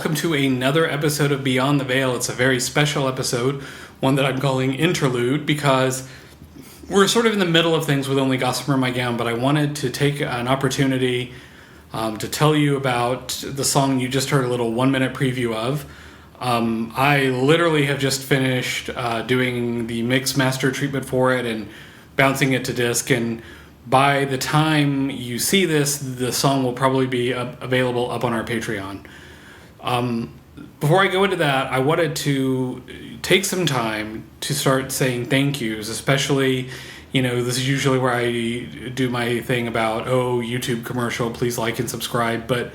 welcome to another episode of Beyond the Veil. It's a very special episode, one that I'm calling Interlude, because we're sort of in the middle of things with Only Gossamer My Gown, but I wanted to take an opportunity to tell you about the song you just heard a little 1-minute preview of. I literally have just finished doing the mix master treatment for it and bouncing it to disc, and by the time you see this, the song will probably be available up on our Patreon. Before I go into that, I wanted to take some time to start saying thank yous, especially, this is usually where I do my thing about, YouTube commercial, please like and subscribe, but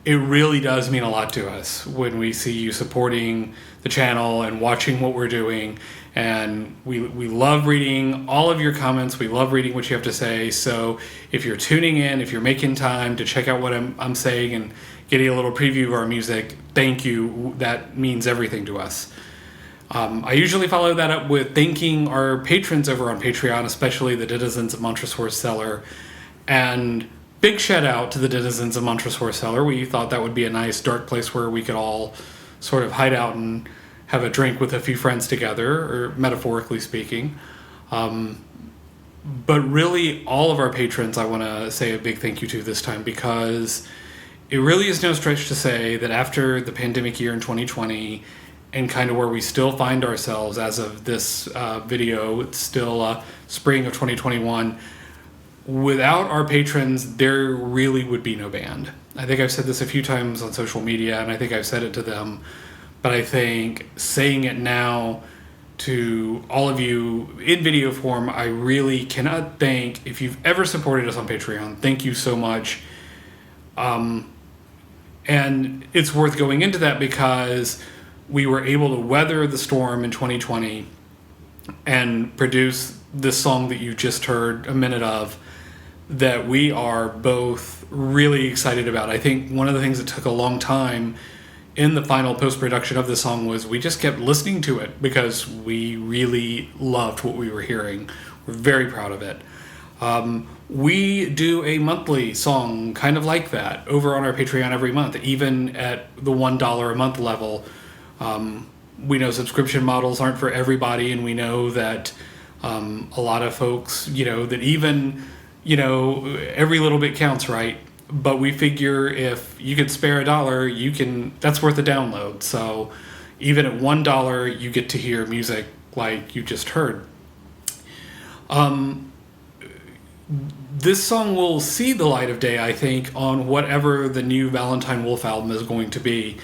it really does mean a lot to us when we see you supporting the channel and watching what we're doing. And we love reading all of your comments. We love reading what you have to say. So if you're tuning in, if you're making time to check out what I'm saying and getting a little preview of our music, thank you. That means everything to us. I usually follow that up with thanking our patrons over on Patreon, especially the denizens of Montresor's Cellar. And big shout out to the denizens of Montresor's Cellar. We thought that would be a nice dark place where we could all sort of hide out and have a drink with a few friends together, or metaphorically speaking. But really, all of our patrons I want to say a big thank you to this time, because it really is no stretch to say that after the pandemic year in 2020, and kind of where we still find ourselves as of this video, it's still spring of 2021, without our patrons, there really would be no band. I think I've said this a few times on social media, and I think I've said it to them, but I think saying it now to all of you in video form, I really cannot thank, if you've ever supported us on Patreon, thank you so much. And it's worth going into that because we were able to weather the storm in 2020 and produce this song that you just heard a minute of, that we are both really excited about. I think one of the things that took a long time in the final post-production of this song was we just kept listening to it because we really loved what we were hearing. We're very proud of it. We do a monthly song kind of like that over on our Patreon every month, even at the $1 a month level. We know subscription models aren't for everybody, and we know that a lot of folks, that even, every little bit counts, right? But we figure if you can spare $1, that's worth a download. So even at $1, you get to hear music like you just heard. This song will see the light of day, I think, on whatever the new Valentine Wolfe album is going to be.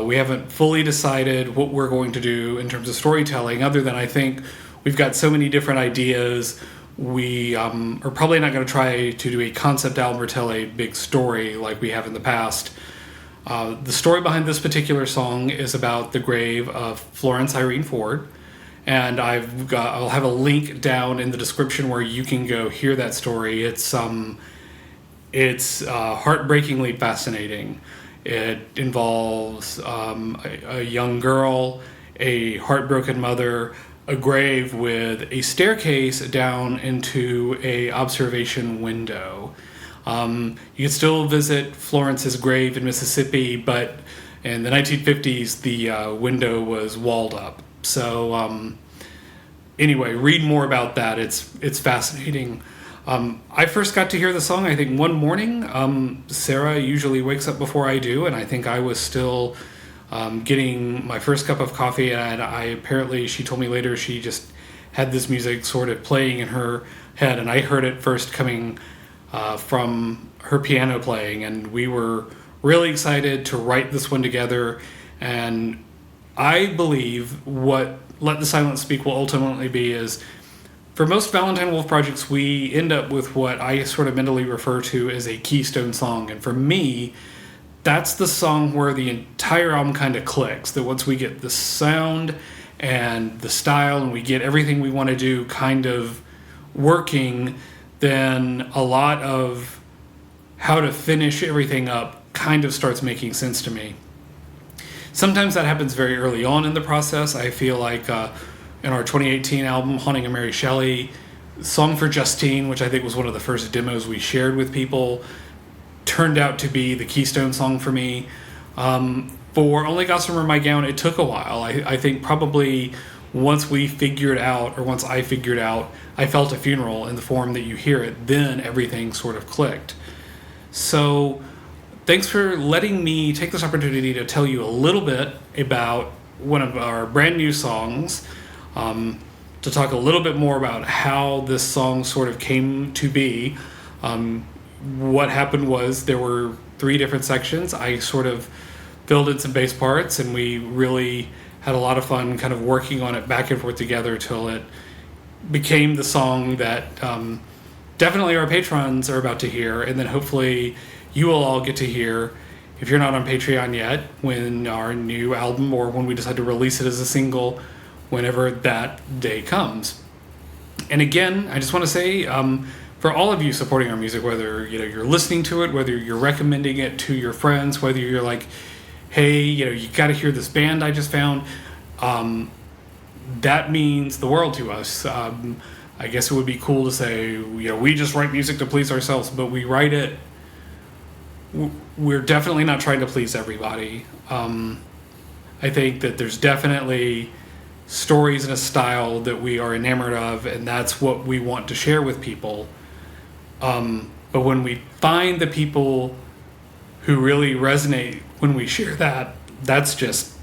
We haven't fully decided what we're going to do in terms of storytelling, other than I think we've got so many different ideas. We are probably not going to try to do a concept album or tell a big story like we have in the past. The story behind this particular song is about the grave of Florence Irene Ford, and I'll have a link down in the description where you can go hear that story. It's heartbreakingly fascinating. It involves a young girl, a heartbroken mother, a grave with a staircase down into a observation window. You can still visit Florence's grave in Mississippi, but in the 1950s, the window was walled up. So anyway, read more about that. It's fascinating. I first got to hear the song, I think, one morning. Sarah usually wakes up before I do, and I think I was still getting my first cup of coffee, and she told me later she just had this music sort of playing in her head, and I heard it first coming from her piano playing, and we were really excited to write this one together. And I believe what Let the Silence Speak will ultimately be is, for most Valentine Wolfe projects, we end up with what I sort of mentally refer to as a keystone song, and for me, that's the song where the entire album kind of clicks, that once we get the sound and the style and we get everything we want to do kind of working, then a lot of how to finish everything up kind of starts making sense to me. Sometimes that happens very early on in the process. I feel like in our 2018 album, Haunting of Mary Shelley, Song for Justine, which I think was one of the first demos we shared with people, turned out to be the keystone song for me. For Only Gossamer My Gown, it took a while. I think probably once we figured out, or once I figured out, I felt a funeral in the form that you hear it, then everything sort of clicked. So thanks for letting me take this opportunity to tell you a little bit about one of our brand new songs, to talk a little bit more about how this song sort of came to be. What happened was there were 3 different sections. I sort of filled in some bass parts, and we really had a lot of fun kind of working on it back and forth together till it became the song that definitely our patrons are about to hear, and then hopefully you will all get to hear, if you're not on Patreon yet, when our new album, or when we decide to release it as a single, whenever that day comes. And again, I just want to say, for all of you supporting our music, whether you're listening to it, whether you're recommending it to your friends, whether you're like, hey, you got to hear this band I just found, that means the world to us. I guess it would be cool to say, we just write music to please ourselves, but we write it. We're definitely not trying to please everybody. I think that there's definitely stories and a style that we are enamored of, and that's what we want to share with people. But when we find the people who really resonate when we share that, it's just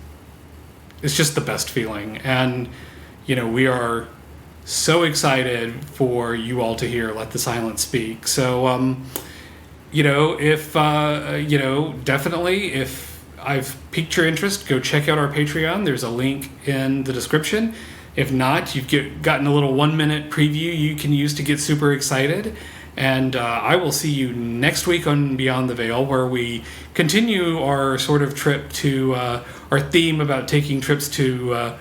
the best feeling. And, we are so excited for you all to hear Let the Silence Speak. So, definitely, if I've piqued your interest, go check out our Patreon. There's a link in the description. If not, you've gotten a little 1-minute preview you can use to get super excited. And I will see you next week on Beyond the Veil, where we continue our sort of trip to our theme about taking trips to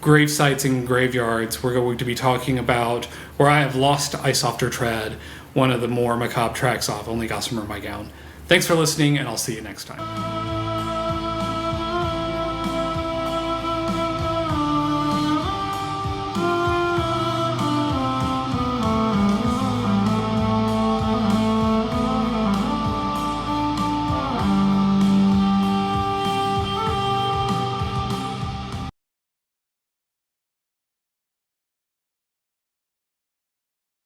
grave sites and graveyards. We're going to be talking about Where I Have Lost I Softer Tread, one of the more macabre tracks off Only Gossamer My Gown. Thanks for listening, and I'll see you next time.